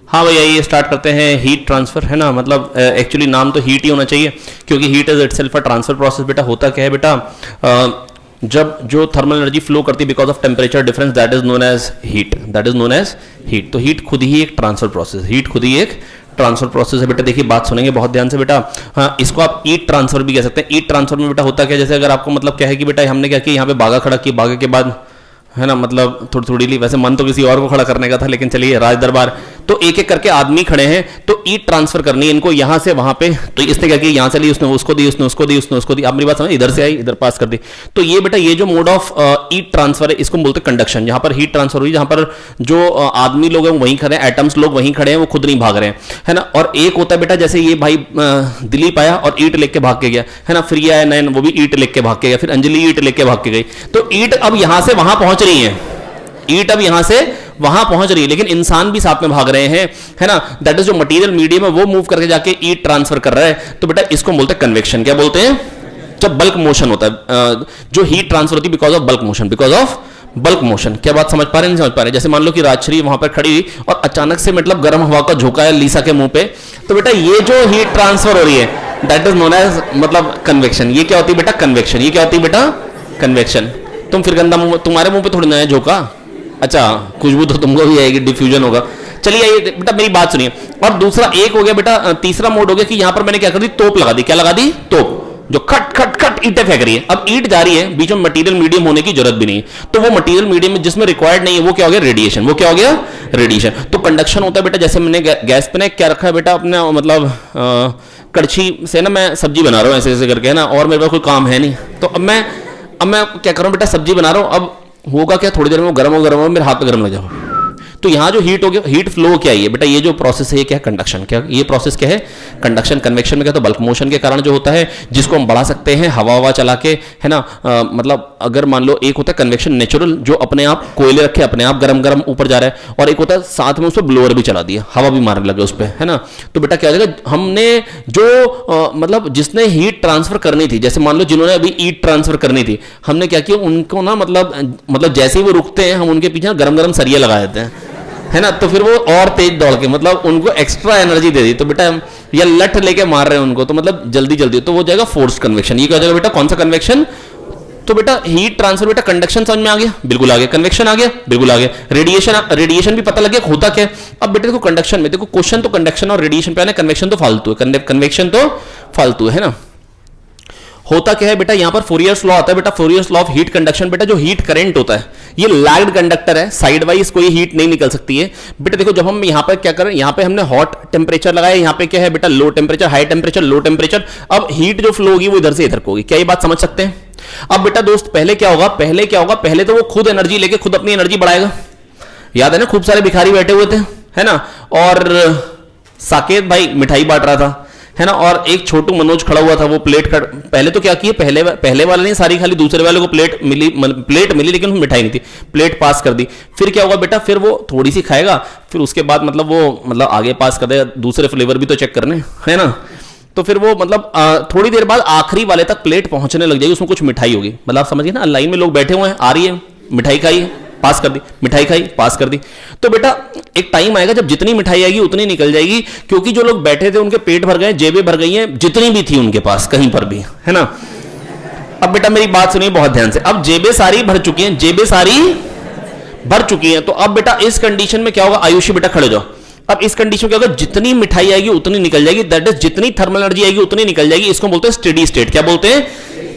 हाँ भैया, ये स्टार्ट करते हैं हीट ट्रांसफर, है ना। मतलब एक्चुअली नाम तो हीट ही होना चाहिए, क्योंकि heat is itself a transfer process. बेटा होता क्या है बेटा, जब जो थर्मल एनर्जी फ्लो करती है because of temperature difference, that is known as heat, that is known as heat. तो हीट खुद ही एक ट्रांसफर प्रोसेस, हीट खुद ही एक ट्रांसफर प्रोसेस है। बेटा देखिए, बात सुनेंगे बहुत ध्यान से बेटा। हाँ, इसको आप हीट ट्रांसफर भी कह सकते हैं। हीट ट्रांसफर में बेटा होता क्या, जैसे अगर आपको मतलब क्या है कि बेटा हमने क्या किया, यहाँ पे बागा खड़ा किया, बागा के बाद है ना, मतलब थोड़ी थोड़ी ली, वैसे मन तो किसी और को खड़ा करने का था, लेकिन चलिए राज दरबार, तो एक एक करके आदमी खड़े हैं, तो ईट ट्रांसफर करनी है इनको यहाँ से वहां पे। तो इसने क्या किया, यहाँ से ली, उसने उसको दी, उसने उसको दी, उसने उसको दी। आप मेरी बात समझ, इधर से आई, इधर पास कर दी। तो ये बेटा ये जो मोड ऑफ ईट ट्रांसफर है, इसको बोलते हैं कंडक्शन। जहां पर हीट ट्रांसफर हुई, जहां पर जो आदमी लोग हैं वहीं खड़े हैं, एटम्स लोग वहीं खड़े हैं, वो खुद नहीं भाग रहे हैं, है ना। और एक होता है बेटा, जैसे ये भाई दिलीप आया और ईट लेके भाग के गया, है ना। फिर ये आया नयन, वो भी ईट लेके भाग के गया, फिर अंजलि ईट लेके भाग के गई। तो ईट अब यहां से वहां पहुंच रही है, ईट अब यहां से वहां पहुंच रही है, लेकिन इंसान भी साथ में भाग रहे हैं, है ना। दैट इज जो मटेरियल मीडियम है वो मूव करके जाके ईट ट्रांसफर कर रहा है। तो बेटा इसको बोलते हैं कन्वेक्शन। क्या बोलते हैं, जब बल्क मोशन होता है, जो हीट ट्रांसफर होती है because of bulk motion, because of bulk motion. क्या बात समझ पा रहे हैं, नहीं समझ पा रहे? जैसे मान लो कि राजश्री वहां पर खड़ी हुई और अचानक से मतलब गर्म हवा का झोंका है लीसा के मुंह पे, तो बेटा ये जो हीट ट्रांसफर हो रही है, दैट इज नोन एज मतलब कन्वेक्शन। ये क्या होती है बेटा, कन्वेक्शन। ये क्या होती है बेटा, कन्वेक्शन। तुम फिर गंदा मुंह, तुम्हारे मुंह पे थोड़ी ना है झोंका, अच्छा खुशबू तो तुमको भी आएगी, डिफ्यूजन होगा। चलिए ये बेटा मेरी बात सुनिए। और दूसरा एक हो गया बेटा, तीसरा मोड हो गया कि यहां पर मैंने क्या कर दी, तोप लगा दी। क्या लगा दी, तोप, जो खट खट खट ईंटें फेंक रही है। अब ईंट जा रही है, बीच में मटेरियल मीडियम होने की जरूरत भी नहीं है, तो वो मटेरियल मीडियम में जिसमें रिक्वायर्ड नहीं है, वो क्या हो गया, रेडिएशन। वो क्या हो गया, रेडिएशन। तो कंडक्शन होता है बेटा, जैसे मैंने गैस पे ना क्या रखा है बेटा, अपने मतलब कड़छी से ना मैं सब्जी बना रहा हूँ ऐसे ऐसे करके, है ना, और मेरे पास कोई काम है नहीं, तो अब मैं क्या कर रहा हूँ बेटा, सब्जी बना रहा हूँ। अब होगा क्या, थोड़ी देर में वो गर्म हो मेरे हाथ पे गर्म लग जाओ। तो यहां जो हीट हो गया, हीट फ्लो क्या है बेटा, ये जो प्रोसेस है ये क्या है, कंडक्शन। क्या ये प्रोसेस क्या है, कंडक्शन। कन्वेक्शन में क्या, तो बल्क मोशन के कारण जो होता है, जिसको हम बढ़ा सकते हैं हवा चला के, है ना। मतलब अगर मान लो एक होता है कन्वेक्शन नेचुरल, जो अपने आप कोयले रखे अपने आप गरम गरम ऊपर जा रहा है, और एक होता है साथ में उसमें ब्लोअर भी चला दिया, हवा भी मारने लगे उस पर, है ना। तो बेटा क्या हो जाएगा, हमने जो मतलब जिसने हीट ट्रांसफर करनी थी, जैसे मान लो जिन्होंने अभी हीट ट्रांसफर करनी थी, हमने क्या किया, उनको ना मतलब जैसे ही वो रुकते हैं, हम उनके पीछे गरम गरम सरिया लगा देते हैं, है ना। तो फिर वो और तेज दौड़ के मतलब उनको एक्स्ट्रा एनर्जी दे दी। तो बेटा या लठ लेके मार रहे हैं उनको, तो मतलब जल्दी जल्दी, तो वो जाएगा फोर्स्ड कन्वेक्शन। ये क्या हो जाएगा बेटा, कौन सा कन्वेक्शन। तो बेटा हीट ट्रांसफर बेटा, कंडक्शन समझ में आ गया, बिल्कुल आ गया। कन्वेक्शन आ गया, बिल्कुल आ गया। रेडिएशन भी पता लग गया होता क्या। अब बेटा देखो कंडक्शन में, देखो क्वेश्चन तो कंडक्शन और रेडिएशन पे आना, कन्वेक्शन तो फालतू है, कन्वेक्शन तो फालतू है ना। होता क्या है बेटा, यहां पर फोरियर्स लॉ आता है बेटा, फोरियर्स लॉ ऑफ हीट कंडक्शन। बेटा जो हीट करंट होता है, ये लैग्ड कंडक्टर है, साइड वाइज कोई हीट नहीं निकल सकती है। बेटा देखो जब हम यहां पर क्या करें, यहां पे हमने हॉट टेम्परेचर लगाया, यहां पे क्या है बेटा, low temperature, high temperature, low temperature. अब हीट जो फ्लो होगी वो इधर से इधर को होगी। क्या ये बात समझ सकते हैं। अब बेटा दोस्त पहले क्या होगा, पहले तो वो खुद एनर्जी लेके खुद अपनी एनर्जी बढ़ाएगा। याद है ना, खूब सारे भिखारी बैठे हुए थे, है ना, और साकेत भाई मिठाई बांट रहा था, है ना, और एक छोटू मनोज खड़ा हुआ था, वो पहले तो क्या किया, पहले वाले ने सारी खाली, दूसरे वाले को प्लेट मिली लेकिन मिठाई नहीं थी, प्लेट पास कर दी। फिर क्या होगा बेटा, फिर वो थोड़ी सी खाएगा, फिर उसके बाद मतलब वो आगे पास कर देगा, दूसरे फ्लेवर भी तो चेक करने, है ना। तो फिर वो मतलब थोड़ी देर बाद आखिरी वाले तक प्लेट पहुंचने लग जाएगी, उसमें कुछ मिठाई होगी। मतलब समझिए ना, लाइन में लोग बैठे हुए हैं, आ रही है मिठाई खाई, पास कर दी, मिठाई खाई, पास कर दी। तो बेटा एक टाइम आएगा जब जितनी मिठाई आएगी उतनी निकल जाएगी, क्योंकि जो लोग बैठे थे उनके पेट भर गए, जेबें भर गई हैं, जितनी भी थी उनके पास कहीं पर भी, है ना। अब बेटा मेरी बात सुनिए बहुत ध्यान से। अब जेबें सारी भर चुकी हैं, जेबें सारी भर चुकी हैं, तो अब बेटा इस कंडीशन में क्या होगा, आयुषी बेटा खड़े जाओ। अब इस कंडीशन में क्या होगा, जितनी मिठाई आएगी उतनी निकल जाएगी, दैट इज जितनी थर्मल एनर्जी आएगी उतनी निकल जाएगी। इसको बोलते हैं स्टेडी स्टेट। क्या बोलते हैं,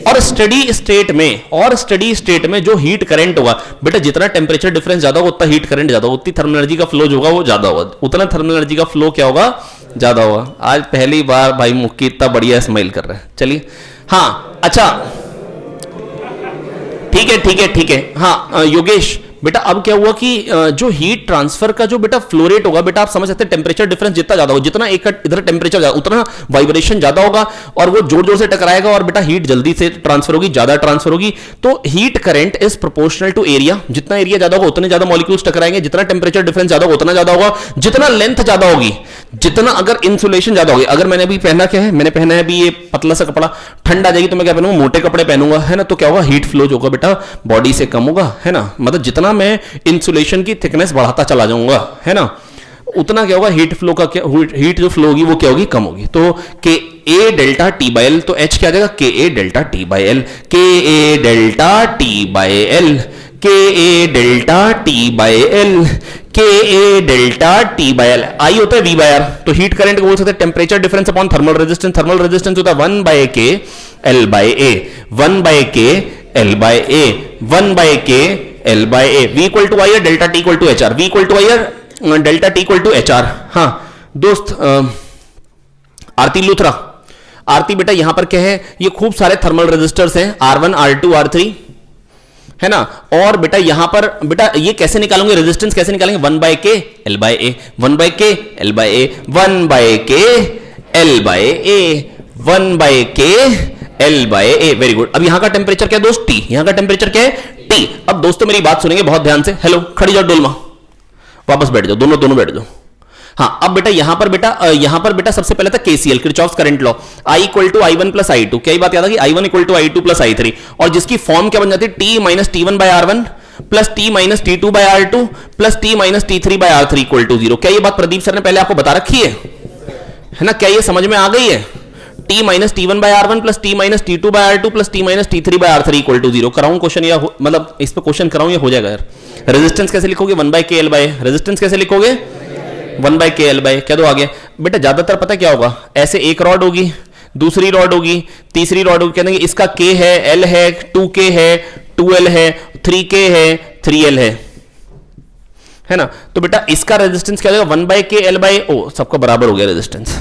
और स्टडी स्टेट में जो हीट करंट होगा बेटा, जितना टेम्परेचर डिफरेंस ज्यादा होगा उतना हीट करंट ज्यादा होगा, उतनी थर्मल एनर्जी का फ्लो जो होगा वो ज्यादा होगा, उतना थर्मल एनर्जी का फ्लो क्या होगा, ज्यादा होगा। आज पहली बार भाई मुक्की इतना बढ़िया स्माइल कर रहे हैं। चलिए हाँ, अच्छा ठीक है। हाँ योगेश बेटा, अब क्या हुआ कि जो हीट ट्रांसफर का जो बेटा फ्लो रेट होगा बेटा, आप समझ सकते हैं टेम्परेचर डिफरेंस जितना ज्यादा होगा, जितना एक इधर टेम्परेचर ज्यादा उतना वाइब्रेशन ज्यादा होगा, और वो जोर जोर से टकराएगा, और बेटा हीट जल्दी से ट्रांसफर होगी, ज्यादा ट्रांसफर होगी। तो heat current is proportional to area, जितना एरिया ज्यादा होगा उतने ज्यादा मॉलिक्यूल्स टकराएंगे, जितना टेम्परेचर डिफरेंस ज्यादा होगा उतना ज्यादा होगा, जितना लेंथ ज्यादा होगी, जितना अगर इंसुलेशन ज्यादा होगी। अगर मैंने अभी पहना क्या है, मैंने पहना है अभी ये पतला सा कपड़ा, ठंड आ जाएगी तो मैं क्या पहनूंगा, मोटे कपड़े पहनूंगा, है ना। तो क्या होगा, हीट फ्लो जो होगा बेटा बॉडी से कम होगा, है ना। मतलब जितना मैं इंसुलेशन की थिकनेस बढ़ाता चला जाऊंगा, है ना, उतना क्या होगा, हीट फ्लो का क्या, हीट जो फ्लो होगी वो क्या होगी, कम होगी। तो के ए डेल्टा टी बाई एल, तो एच क्या आ जाएगा, के ए डेल्टा टी बाई एल, के ए डेल्टा टी बाई एल, के ए डेल्टा टी बाई एल, के ए डेल्टा टी बाई एल। आई होता है वी बाई आर, तो हीट करंट को बोल सकते हैं temperature difference upon thermal resistance. Thermal resistance होता है 1 by K L by A, 1 by K L by A, 1 by K L by A. V equal to I है, delta T equal to H R, V equal to I है, delta T equal to H R. हाँ दोस्त, आरती लूथरा, आरती बेटा यहां पर क्या है, ये खूब सारे थर्मल रेजिस्टर्स हैं, R1 R2 R3 है ना। और बेटा यहां पर बेटा ये कैसे निकालेंगे, रेजिस्टेंस कैसे निकालेंगे, 1 by K L by A, 1 by K L by A, 1 by K L by A, 1 by K L by A. Very good. अब यहां का टेम्परेचर क्या है दोस्त, टी, यहां का टेम्परेचर क्या है, टी। अब दोस्तों मेरी बात सुनेंगे बहुत ध्यान से, हेलो खड़ी जाओ डोलमा, वापस बैठ जाओ, दोनों बैठ जाओ। हाँ अब बेटा यहां पर बेटा सबसे पहले था KCL, Kirchhoff's current law, I equal to I one plus I two. क्या बात याद आ गई, I one equal to I two plus I three, और जिसकी फॉर्म क्या बन जाती है, T minus T one by R one plus T minus T two by R two plus T minus T three by R three equal to zero. क्या ये बात Pradeep sir ने पहले आपको बता रखी है ना, क्या ये समझ में आ गई है, T minus T one by R one plus T minus T two by R two plus T minus T three by R three equal to zero. कराऊं क्वेश्चन या मतलब इस पे क्वेश्चन कराऊं या हो जाएगा यार। रेजिस्टेंस कैसे लिखोगे, 1 बाय के एल बाय, रेजिस्टेंस कैसे लिखोगे 1 बाय के एल बाय, क्या दो आगे बेटा, ज्यादातर पता क्या होगा, ऐसे एक रॉड होगी, दूसरी रॉड होगी, तीसरी रॉड होगी, कहते इसका के है, एल है, 2k है, 2l है, 3k है, 3l है ना। तो बेटा इसका रेजिस्टेंस क्या हो जाएगा, 1 बाय के एल बाय ओ, सबका बराबर हो गया रेजिस्टेंस,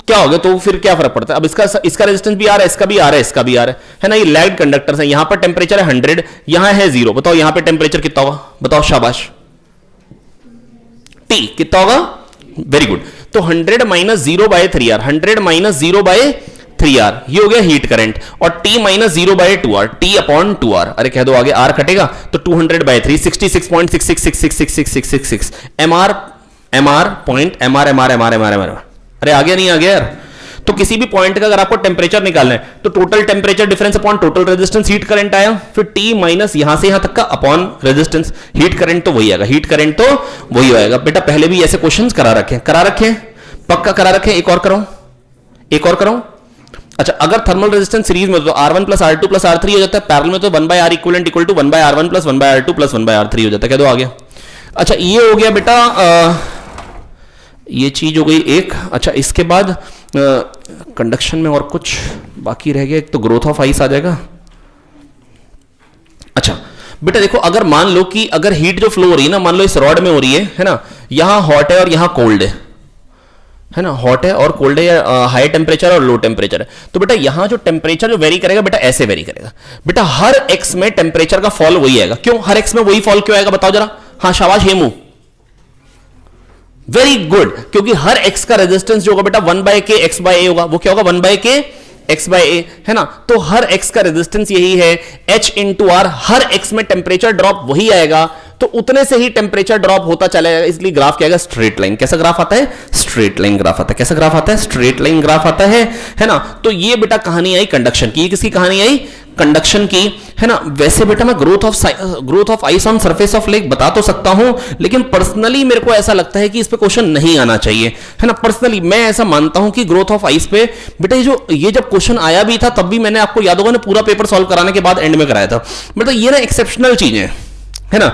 क्या हो गया, तो फिर क्या फर्क पड़ता है। अब इसका रेजिस्टेंस भी आ रहा है, इसका भी आ रहा है, इसका भी आ रहा है ना। ये लैग्ड कंडक्टर्स है, यहां पर टेम्परेचर है 100, यहां है 0, बताओ यहां पे टेम्परेचर कितना होगा, बताओ शाबाश, टी कितना होगा, वेरी गुड। तो 100 minus 0 bye 3r, 100 minus 0 bye 3r, ये हो गया हीट करंट, और t minus 0 by 2r, t upon 2r, अरे कह दो आगे r कटेगा, तो 200 बाय 3, 66.66666666 mr पॉइंट mr, अरे आ गया नहीं आ गया यार। तो किसी भी पॉइंट का अगर आपको टेम्परेचर निकालना है तो total temperature difference upon total resistance, heat current आया, फिर टी माइनस यहां से यहां तक का अपॉन रेजिस्टेंस, हीट करंट तो वही आएगा, हीट करंट तो वही आएगा। बेटा पहले भी ऐसे क्वेश्चंस करा रखे पक्का करा रखे, एक और कराऊं। अच्छा अगर थर्मल रेजिस्टेंस सीरीज में तो R1 plus R2 plus R3 हो जाता है, पैरेलल में तो 1 by R equivalent equal to 1 by R1 plus 1 by R2 plus 1 by R3 हो जाता है, क्या दो आ गया। अच्छा ये हो गया बेटा, ये चीज हो गई एक। अच्छा इसके बाद कंडक्शन में और कुछ बाकी रह गया, एक तो ग्रोथ ऑफ आइस आ जाएगा। अच्छा बेटा देखो, अगर मान लो कि अगर हीट जो फ्लो हो रही है ना, मान लो इस रॉड में हो रही है ना, यहां हॉट है और यहां कोल्ड है ना, हॉट है और कोल्ड है, या हाई टेम्परेचर और लो टेम्परेचर है, तो बेटा यहां जो टेम्परेचर जो वेरी करेगा बेटा ऐसे वेरी करेगा बेटा, हर एक्स में टेम्परेचर का फॉल वही आएगा। क्यों हर एक्स में वही फॉल क्यों आएगा बताओ जरा, हाँ शाबाश हेमू, वेरी गुड, क्योंकि हर x का रेजिस्टेंस जो होगा बेटा 1 बाय के एक्स बाय ए होगा, वो क्या होगा 1 बाय के एक्स बाय ए है ना। तो हर x का रेजिस्टेंस यही है, h इंटू आर, हर x में टेम्परेचर ड्रॉप वही आएगा, तो उतने से ही टेम्परेचर ड्रॉप होता चलेगा, इसलिए ग्राफ क्या आएगा, स्ट्रेट लाइन। कैसा ग्राफ आता है, स्ट्रेट लाइन ग्राफ आता है। कैसा ग्राफ आता है, स्ट्रेट लाइन ग्राफ आता है ना। तो ये बेटा कहानी आई कंडक्शन की, किसकी कहानी आई, कंडक्शन की है ना। वैसे बेटा मैं growth of ice on surface of lake बता तो सकता हूं, लेकिन पर्सनली मेरे को ऐसा लगता है कि इस पे क्वेश्चन नहीं आना चाहिए है ना। पर्सनली मैं ऐसा मानता हूं कि ग्रोथ ऑफ आइस पे बेटा ये जब क्वेश्चन आया भी था तब भी मैंने आपको याद होगा ना, पूरा पेपर सॉल्व कराने के बाद एंड में कराया था। मतलब ये ना एक्सेप्शनल चीजें है ना,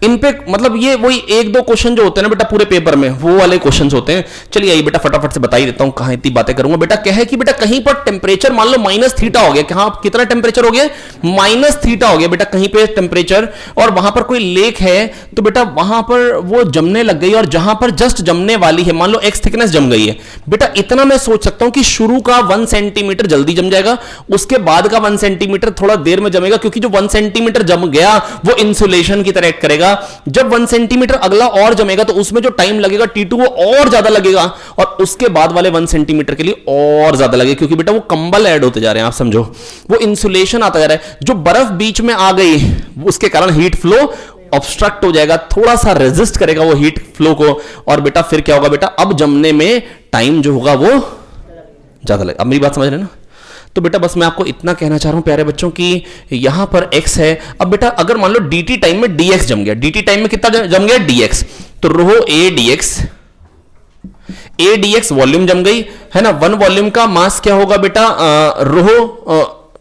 इन पे मतलब ये वही एक दो क्वेश्चन जो होते हैं ना बेटा पूरे पेपर में, वो वाले क्वेश्चंस होते हैं। चलिए आइए बेटा फटाफट से बता ही देता हूं, कहां इतनी बातें करूंगा। बेटा क्या है कि बेटा कहीं पर टेम्परेचर मान लो माइनस थीटा हो गया, कहां कितना टेम्परेचर हो गया, माइनस थीटा हो गया बेटा कहीं पे टेम्परेचर, और वहां पर कोई लेक है तो बेटा वहां पर वो जमने लग गई, और जहां पर जस्ट जमने वाली है मान लो एक्स थिकनेस जम गई है बेटा, इतना मैं सोच सकता हूं कि शुरू का 1 सेंटीमीटर जल्दी जम जाएगा, उसके बाद का 1 सेंटीमीटर थोड़ा देर में जमेगा, क्योंकि जो 1 सेंटीमीटर जम गया वो इंसुलेशन की तरह एक्ट करेगा। जब 1 सेंटीमीटर अगला और जमेगा तो उसमें जो टाइम लगेगा T2 वो और ज्यादा लगेगा, और उसके बाद वाले 1 सेंटीमीटर के लिए और ज्यादा लगेगा, क्योंकि बेटा वो कंबल ऐड होते जा रहे हैं, आप समझो वो इंसुलेशन आता जा रहा है। जो बर्फ बीच में आ गई उसके कारण हीट फ्लो ऑब्स्ट्रक्ट हो जाएगा, थोड़ा सा रेजिस्ट करेगा वो हीट फ्लो को, और बेटा फिर क्या होगा बेटा, अब जमने में टाइम जो होगा वो ज्यादा लगेगा। अब मेरी बात समझ रहे हैं ना। तो बेटा बस मैं आपको इतना कहना चाह रहा हूं प्यारे बच्चों कि यहां पर x है। अब बेटा अगर मान लो dt टाइम में dx जम गया, dt टाइम में कितना जम गया dx, तो रो a dx वॉल्यूम जम गई है ना। वन वॉल्यूम का मास क्या होगा बेटा रो,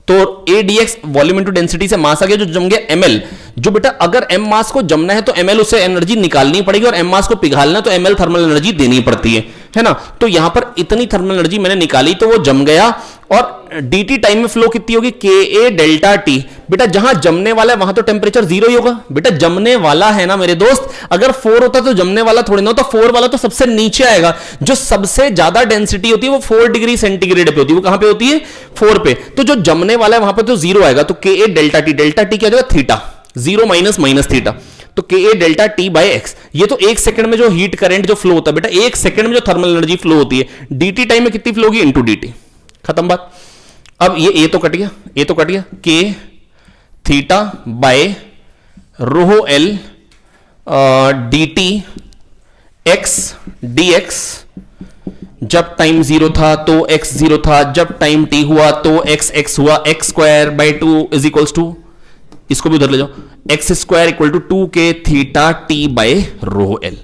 तो a dx volume into density से मास आ गया जो जम गया ml। जो बेटा अगर m मास को जमना है तो ml उसे एनर्जी निकालनी पड़ेगी और m मास को पिघालना है तो ml थर्मल एनर्जी देनी पड़ती है ना। तो यहां पर इतनी थर्मल एनर्जी मैंने निकाली तो वो जम गया। और dt टाइम में फ्लो कितनी होगी ka डेल्टा t। बेटा जहां जमने वाला है वहां तो टेम्परेचर जीरो ही होगा। बेटा जमने वाला है ना मेरे दोस्त, अगर 4 होता तो जमने वाला थोड़ी ना होता, 4 वाला तो सबसे नीचे आएगा। जो सबसे ज्यादा डेंसिटी होती है वो 4 डिग्री सेंटीग्रेड पे होती है। वो कहां पे होती है 4 पे। तो जो जमने वाला है वहां पे तो जीरो आएगा, तो ka delta t, delta t क्या हो जाएगा theta, zero minus minus theta, तो ka delta t by x. ये तो एक सेकंड में जो हीट करंट जो फ्लो होता है बेटा, एक सेकंड में जो थर्मल एनर्जी फ्लो होती है, dt टाइम में कितनी फ्लो होगी इंटू dt। खत्म बात। अब ये a तो कट गया, a तो कट गया, k theta by rho L dt x dx। जब टाइम जीरो था तो x जीरो था, जब टाइम t हुआ तो x हुआ, x square by 2 is equals to, इसको भी उधर ले जाओ, X square equal to 2k theta T by rho L,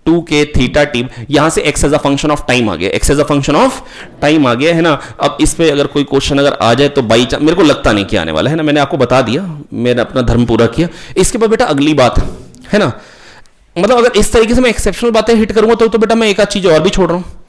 2k theta T. यहां से x as a function of time आ गया, x as a function of time आ गया है ना। अब इस पे अगर कोई क्वेश्चन अगर आ जाए तो बाई चांस, मेरे को लगता नहीं कि आने वाला है ना, मैंने आपको बता दिया, मैंने अपना धर्म पूरा किया। इसके बाद बेटा अगली बात है ना, मतलब अगर इस तरीके से मैं एक्सेप्शनल बातें हिट करूंगा तो बेटा मैं एक आध चीज और भी छोड़ रहा हूं।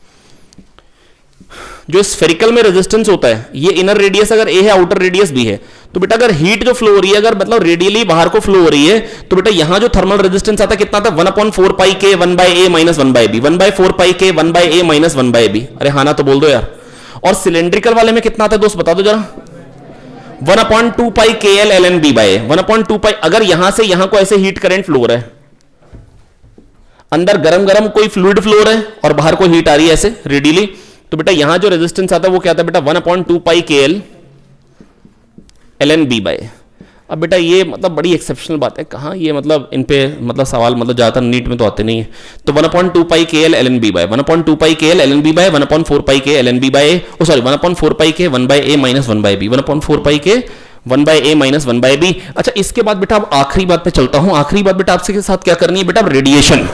जो स्फेरिकल में रेजिस्टेंस होता है, ये इनर रेडियस अगर a है, आउटर रेडियस b है, तो बेटा अगर हीट जो फ्लो हो रही है, अगर मतलब रेडियली बाहर को फ्लो हो रही है, तो बेटा यहां जो थर्मल रेजिस्टेंस आता है कितना आता है 1/4 pi k 1 by a minus 1 by b, 1/4 pi k 1 by a minus 1 by b। अरे हाँ ना तो बोल दो यार। और सिलेंड्रिकल वाले में कितना आता है दोस्त बता दो जरा, 1/2 pi k l ln b by a, 1/2 pi. अगर यहां से यहां को ऐसे हीट करंट फ्लो हो रहा है, अंदर गरम गरम कोई फ्लूइड फ्लो हो रहा है और बाहर को हीट आ रही है ऐसे रेडियली, तो बेटा यहां जो रेजिस्टेंस आता है वो क्या आता है बेटा 1/2 pi k l ln b bye. अब बेटा ये मतलब बड़ी एक्सेप्शनल बात है, कहां ये मतलब इन पे मतलब सवाल मतलब ज्यादातर नीट में तो आते नहीं है। तो 1/2 pi k l ln b by, 1/2 pi k l ln b by 1/4 pi k ln b by, oh sorry 1/4 pi k 1 by a minus 1 by b, 1/4 pi k 1 by a minus 1 by b। अच्छा इसके बाद बेटा अब आखिरी बात पे चलता हूं। आखिरी बात बेटा आपसे के साथ क्या करनी है बेटा, रेडिएशन।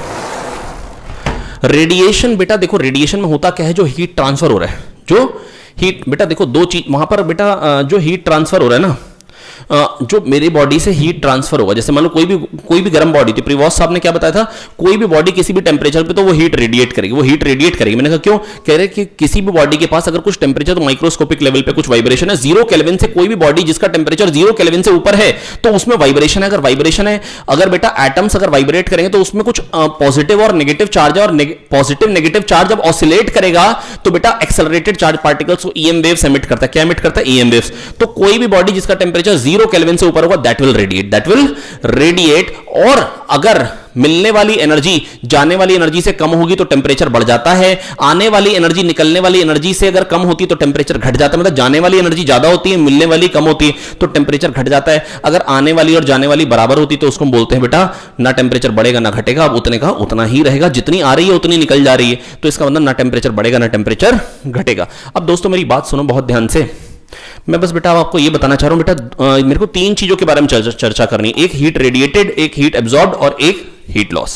रेडिएशन बेटा देखो, रेडिएशन में होता क्या है, जो हीट ट्रांसफर हो रहा है, जो हीट बेटा देखो दो चीज वहां पर बेटा जो हीट ट्रांसफर हो रहा है ना, जो मेरी बॉडी से हीट ट्रांसफर होगा, जैसे मान लो कोई भी गर्म बॉडी थी, प्रीवॉस साहब ने क्या बताया था, कोई भी बॉडी किसी भी टेम्परेचर पे तो वो हीट रेडिएट करेगी, वो हीट रेडिएट करेगी। मैंने कहा क्यों, कह रहे कि किसी भी बॉडी के पास अगर कुछ टेम्परेचर तो माइक्रोस्कोपिक लेवल पे कुछ वाइब्रेशन है, 0 केल्विन से कोई भी बॉडी जिसका टेम्परेचर 0 केल्विन से ऊपर है तो उसमें वाइब्रेशन है। अगर वाइब्रेशन है, अगर बेटा एटम्स अगर वाइब्रेट करेंगे तो उसमें कुछ पॉजिटिव और नेगेटिव चार्ज, और पॉजिटिव नेगेटिव चार्ज जब ऑसिलेट करेगा तो बेटा accelerated charge particles EM waves emit करता है। क्या एमिट करता है, ईएम वेव्स। तो कोई भी बॉडी जिसका टेम्परेचर 0 केल्विन से ऊपर होगा that will radiate। और अगर मिलने वाली एनर्जी जाने वाली एनर्जी से कम होगी तो टेम्परेचर बढ़ जाता है, आने वाली एनर्जी निकलने वाली एनर्जी से अगर कम होती है तो टेम्परेचर घट जाता है। मतलब जाने वाली एनर्जी ज्यादा होती है, मिलने वाली कम होती है तो टेम्परेचर घट जाता है। अगर आने वाली और जाने वाली बराबर होती तो उसको हम बोलते हैं बेटा ना टेम्परेचर बढ़ेगा ना घटेगा, अब उतने का उतना ही रहेगा, जितनी आ रही है उतनी निकल जा रही है, तो इसका मतलब ना टेम्परेचर बढ़ेगा ना टेम्परेचर घटेगा। अब दोस्तों मेरी बात सुनो बहुत ध्यान से, मैं बस बेटा आपको ये बताना चाह रहा हूं बेटा, मेरे को 3 चीजों के बारे में चर्चा करनी है, एक हीट रेडिएटेड, एक हीट एब्जॉर्ब्ड और एक हीट लॉस।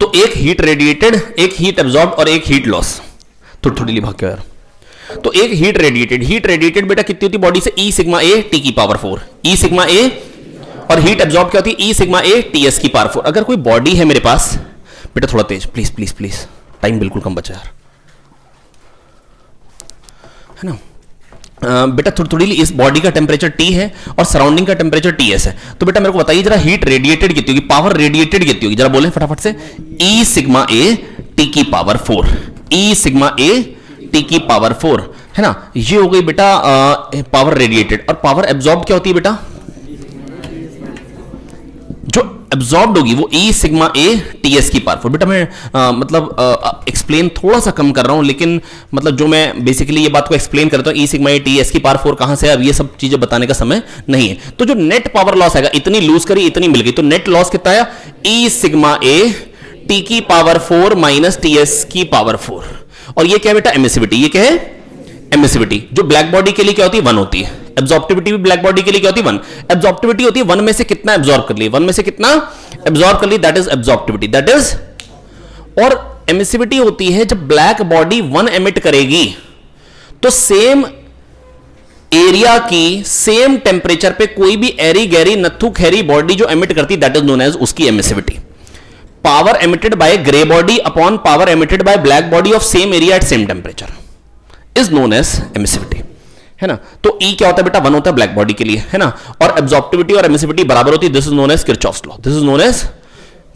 तो एक हीट रेडिएटेड, एक हीट एब्जॉर्ब्ड और एक हीट लॉस। थोड़ी भाग यार। तो एक हीट रेडिएटेड बेटा कितनी होती बॉडी से, E सिग्मा A T की पावर 4, E सिग्मा A। और हीट एब्जॉर्ब क्या होती है, E सिग्मा A TS की पावर 4। अगर कोई बॉडी है मेरे पास, बेटा थोड़ा तेज प्लीज प्लीज प्लीज, टाइम बिल्कुल कम बचा यार, है ना। बेटा थोड़ी इस बॉडी का टेम्परेचर T है और सराउंडिंग का टेम्परेचर TS है, तो बेटा मेरे को बताइए जरा हीट रेडिएटेड कितनी होगी, पावर रेडिएटेड कितनी होगी, जरा बोलें फटाफट से। E सिग्मा A T की power 4, E sigma A T की पावर 4, है ना। ये हो गई बेटा पावर रेडिएटेड। और पावर एब्जॉर्ब क्या होती है बेटा, जो एब्जॉर्ब्ड होगी वो E सिग्मा A TS की पावर 4। बेटा मैं मतलब एक्सप्लेन थोड़ा सा कम कर रहा हूं, लेकिन मतलब जो मैं बेसिकली ये बात को एक्सप्लेन करता हूं, E सिग्मा A TS की पावर 4 कहां से है, अब ये सब चीजें बताने का समय नहीं है। तो जो नेट पावर लॉस आएगा, इतनी लूज करी इतनी मिल गई, तो नेट लॉस कितना आया, E सिग्मा A टी की पावर 4 माइनस टी एस की पावर 4। और ये क्या है बेटा? एमिसिविटी। ये क्या है? एमिसिविटी। जो ब्लैक बॉडी के लिए क्या होती है? 1 होती है। एब्जॉर्प्टिविटी भी ब्लैक बॉडी के लिए क्या होती है? 1। एब्जॉर्प्टिविटी होती है 1 में से कितना एब्जॉर्ब कर लिया, 1 में से कितना एब्जॉर्ब कर लिया, that is absorptivity, that is. और एमिसिविटी होती है जब ब्लैक बॉडी 1 एमिट करेगी तो सेम एरिया की सेम टेम्परेचर पे कोई भी एरी गैरी नथु खैरी बॉडी जो एमिट करती, दैट इज नोन एज उसकी emissivity. Power emitted by grey body upon power emitted by black body of same area at same temperature is known as emissivity, है ना। तो ई क्या होता है बेटा? 1 होता है ब्लैक बॉडी के लिए, है ना। और एब्जॉर्प्टिविटी और एमिसिविटी बराबर होती है। This is known as Kirchhoff's law. This is known as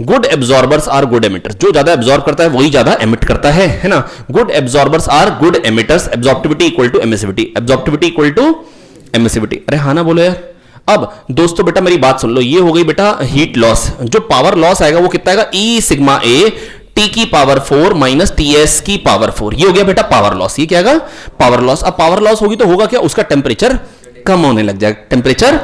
good absorbers are good emitters. जो ज्यादा एब्जॉर्ब करता है वही ज्यादा एमिट करता है ना। Good absorbers are good emitters. Absorptivity equal to emissivity. Absorptivity equal to emissivity. अरे हाँ ना बोलो यार। अब दोस्तों बेटा मेरी बात सुन लो, ये हो गई बेटा हीट लॉस। जो पावर लॉस आएगा वो कितना आएगा? ई सिग्मा ए टी की पावर 4 माइनस टी एस की पावर 4। ये हो गया बेटा पावर लॉस। ये क्या आएगा? Power loss. अब पावर लॉस होगी तो होगा क्या? उसका टेम्परेचर कम होने लग जाएगा। टेम्परेचर,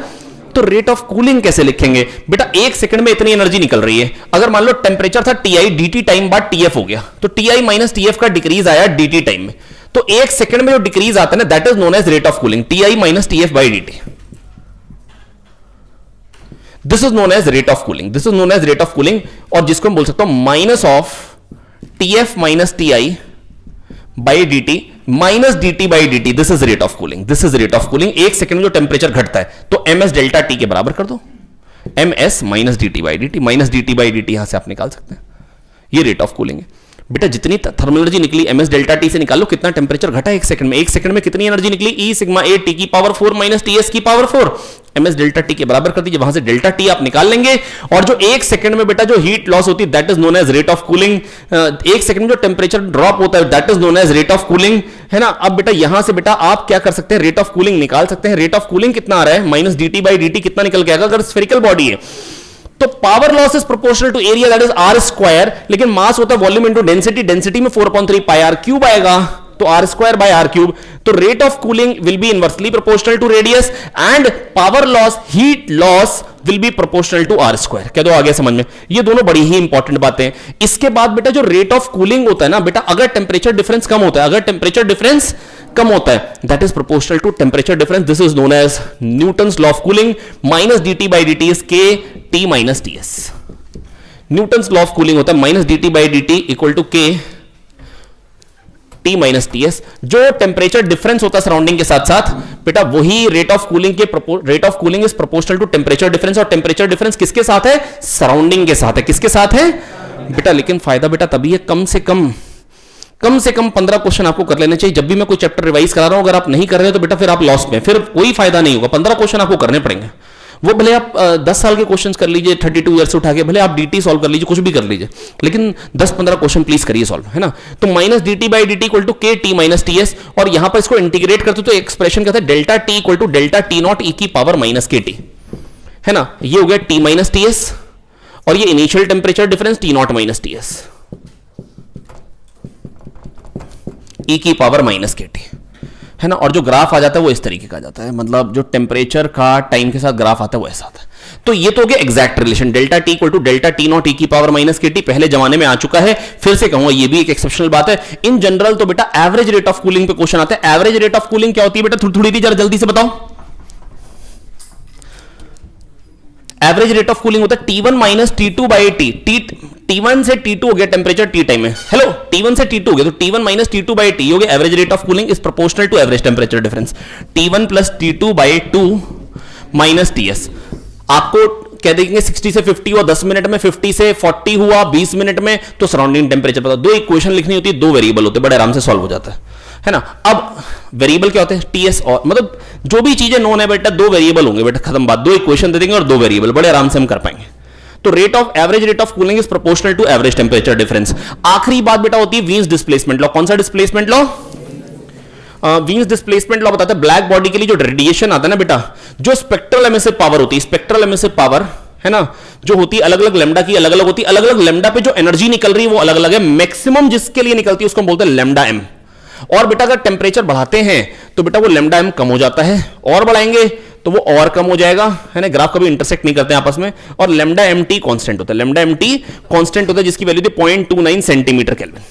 तो रेट ऑफ कूलिंग कैसे लिखेंगे बेटा? 1 सेकंड में इतनी एनर्जी निकल रही है। अगर मान लो टेम्परेचर था टी आई, dt टाइम बाद टीएफ हो गया, तो टी आई माइनस टीएफ का डिक्रीज आया dt टाइम में। तो 1 सेकंड में जो डिक्रीज आता है ना, that is known as rate of cooling. T I minus TF by dt, this is known as rate of cooling. This is known as rate of cooling. और जिसको मैं बोल सकता हूं minus of TF minus T I by D T minus D T by D T. This is rate of cooling. This is rate of cooling. 1 second में जो temperature घटता है तो एम एस डेल्टा टी के बराबर कर दो। M S minus D T by D T, minus D T by D T यहां से आप निकाल सकते हैं। ये रेट ऑफ कूलिंग है बेटा। जितनी थर्मल एनर्जी निकली एम एस डेल्टा टी से निकालो कितना टेम्परेचर घटा 1 सेकंड में। 1 सेकंड में कितनी एनर्जी निकली? ई सिग्मा ए टी की पावर 4 माइनस टी एस की power 4। M S delta T के बराबर कर दीजिए, वहां से डेल्टा टी आप निकाल लेंगे। और जो 1 सेकंड में बेटा जो हीट लॉस होती है that is known as rate of cooling. 1 second में जो टेम्परेचर ड्रॉप होता है that is known as rate of cooling, है ना। अब बेटा यहां से बेटा आप क्या कर सकते हैं? रेट ऑफ कूलिंग निकाल सकते हैं। रेट ऑफ कूलिंग कितना आ रहा है? Minus D T by D T कितना निकल के आएगा? अगर स्फेरिकल बॉडी है तो power loss is proportional to area that is R square, लेकिन मास होता है वॉल्यूम इनटू डेंसिटी। डेंसिटी में 4/3 पाई आर क्यूब आएगा, तो R square by R cube. तो rate of cooling will be inversely proportional to radius and power loss, heat loss will be proportional to R square. कह दो आगे समझ में। ये दोनों बड़ी ही इंपॉर्टेंट बातें हैं। इसके बाद बेटा जो रेट ऑफ कूलिंग होता है ना बेटा, अगर टेम्परेचर डिफरेंस कम होता है, अगर टेम्परेचर डिफरेंस कम होता है that is proportional to temperature difference. This is known as Newton's law of cooling. Minus D T by D T is K T minus T S. Newton's law of cooling होता है minus D T by D T equal to K T minus T S. जो temperature difference होता है surrounding के साथ साथ बेटा वही रेट ऑफ कूलिंग के rate of cooling is proportional to temperature difference. और टेम्परेचर डिफरेंस किसके साथ है? सराउंडिंग के साथ है। किसके साथ है बेटा? लेकिन फायदा बेटा तभी है कम से कम 15 क्वेश्चन आपको कर लेने चाहिए। जब भी मैं कोई चैप्टर रिवाइज करा रहा हूं, अगर आप नहीं कर रहे हो तो बेटा फिर आप लॉस में, फिर कोई फायदा नहीं होगा। 15 क्वेश्चन आपको करने पड़ेंगे। वो भले आप 10 साल के क्वेश्चंस कर लीजिए 32 ईयर से उठा के, भले आप डीटी सॉल्व कर लीजिए, कुछ भी कर लीजिए, लेकिन 10-15 क्वेश्चन प्लीज करिए सॉल्व, है ना। तो minus D T by D T equal to K T minus T S. और यहां पर इसको इंटीग्रेट करते तो एक्सप्रेशन कहते हैं delta T equal to delta T naught E की पावर माइनस के टी, है ना। ये हो गया टी माइनस टी एस और ये initial temperature difference T not minus T S E की पावर माइनस के टी, है ना। और जो ग्राफ आ जाता है वो इस तरीके का आ जाता है, मतलब जो टेम्परेचर का टाइम के साथ ग्राफ आता है वो ऐसा आता है। तो ये तो हो गया exact relation, delta T equal to delta T naught E की पावर माइनस के टी। पहले जमाने में आ चुका है, फिर से कहूंगा ये भी एक एक्सेप्शनल बात है। इन जनरल तो बेटा एवरेज रेट ऑफ कूलिंग पे क्वेश्चन आता है। एवरेज रेट ऑफ कूलिंग क्या होती है बेटा? थोड़ी सी जरा जल्दी से बताओ। एवरेज रेट ऑफ कूलिंग होता है T1 minus T2 by T. T1 से T2 हो गया टेम्परेचर टी टाइम में, हेलो T1 से T2 हो गया, तो T1 minus T2 by T हो गया average rate of cooling is proportional to average temperature difference. T1 plus T2 by 2 minus TS। आपको कह देंगे 60 से 50 हुआ 10 मिनट में, 50 से 40 हुआ 20 मिनट में, तो सराउंडिंग टेम्परेचर पता। 2 इक्वेशन लिखनी होती है, 2 वेरिएबल होते हैं, बड़े आराम से सॉल्व हो जाता है ना। अब वेरिएबल क्या होते हैं? टीएस और मतलब जो भी चीजें नोन है बेटा 2 वेरिएबल होंगे बेटा, खत्म बात। 2 इक्वेशन दे देंगे और 2 वेरिएबल, बड़े आराम से हम कर पाएंगे। तो rate of average rate of cooling is proportional to average temperature difference. आखिरी बात बेटा होती है वीन्स डिस्प्लेसमेंट लॉ। कौन सा displacement law? Wien's displacement law बताता है ब्लैक बॉडी के लिए जो रेडिएशन आता है ना बेटा, जो स्पेक्ट्रल एमिसिव पावर होती है, स्पेक्ट्रल एमिसिव पावर है ना, जो होती है अलग अलग लेमडा की, अलग अलग होती है, अलग अलग लेमडा पे जो एनर्जी निकल रही है वो अलग अलग है। मैक्सिमम जिसके लिए निकलती है उसको हम बोलते हैं लेमडा एम। और बेटा अगर टेम्परेचर बढ़ाते हैं तो बेटा वो लेमडा एम कम हो जाता है, और बढ़ाएंगे तो वो और कम हो जाएगा, है ना, ग्राफ कभी इंटरसेक्ट नहीं करते आपस में। और लैम्डा एम टी कॉन्स्टेंट होता है, लैम्डा एम टी कॉन्स्टेंट होता है जिसकी वैल्यू थी 0.29 सेंटीमीटर केल्विन।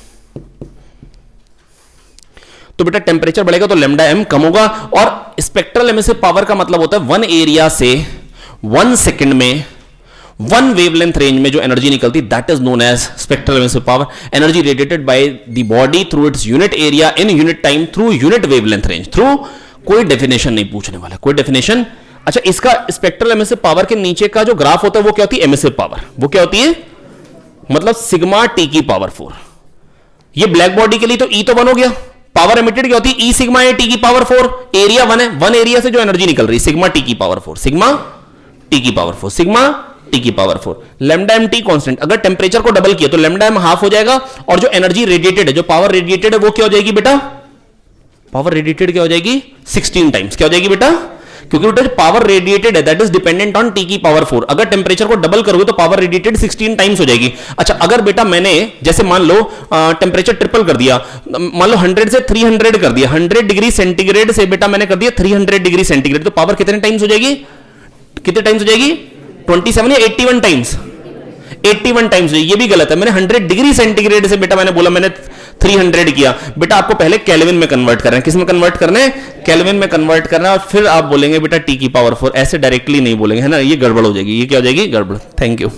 तो बेटा टेम्परेचर बढ़ेगा तो लैम्डा एम कम होगा। और स्पेक्ट्रल एमिसिव पावर का मतलब होता है 1 एरिया से 1 सेकंड में 1 वेवलेंथ रेंज में जो एनर्जी निकलती, that is known as spectral emissive power. Energy radiated by the body through its unit area in unit time through unit wavelength range. Through कोई डेफिनेशन नहीं पूछने वाला, कोई डेफिनेशन। अच्छा, इसका स्पेक्ट्रल एमिसिव पावर के नीचे का जो ग्राफ होता है वो क्या होती है, एमिसिव पावर। वो क्या होती है, मतलब सिग्मा टी की पावर 4। ये ब्लैक बॉडी के लिए तो ई तो 1 हो गया, पावर एमिटेड क्या होती है, ई सिग्मा ए टी की पावर 4, एरिया 1 है, 1 एरिया से जो एनर्जी निकल रही है सिग्मा टी की पावर 4, सिग्मा टी की पावर 4, सिग्मा टी की power 4। Lambda M T constant, अगर टेम्परेचर को डबल किया तो लैम्डा एम हाफ हो जाएगा, और जो एनर्जी रेडिएटेड है, जो पावर रेडिएटेड है वो क्या हो जाएगी बेटा, पावर रेडिएटेड क्या हो जाएगी 16 टाइम्स। क्या हो जाएगी बेटा, क्योंकि बेटा जो पावर रेडिएटेड है that is dependent on T की पावर 4। अगर टेम्परेचर को डबल करोगे तो पावर रेडिएटेड 16 टाइम्स हो जाएगी। अच्छा, अगर बेटा मैंने जैसे मान लो टेम्परेचर ट्रिपल कर दिया, मान लो 100 से 300 कर दिया, 100 डिग्री सेंटीग्रेड से बेटा मैंने कर दिया 300 डिग्री सेंटीग्रेड, तो पावर कितने टाइम्स हो जाएगी, कितने टाइम्स हो जाएगी, 27 या 81 टाइम्स, 81 टाइम्स। ये भी गलत है, मैंने 100 डिग्री सेंटीग्रेड से बेटा मैंने बोला मैंने 300 किया। बेटा आपको पहले केल्विन में कन्वर्ट करना है, किस में कन्वर्ट करना है, केल्विन में कन्वर्ट करना है, और फिर आप बोलेंगे बेटा टी की पावर 4, ऐसे डायरेक्टली नहीं बोलेंगे, है ना, ये गड़बड़ हो जाएगी, ये क्या हो जाएगी, गड़बड़। Thank you.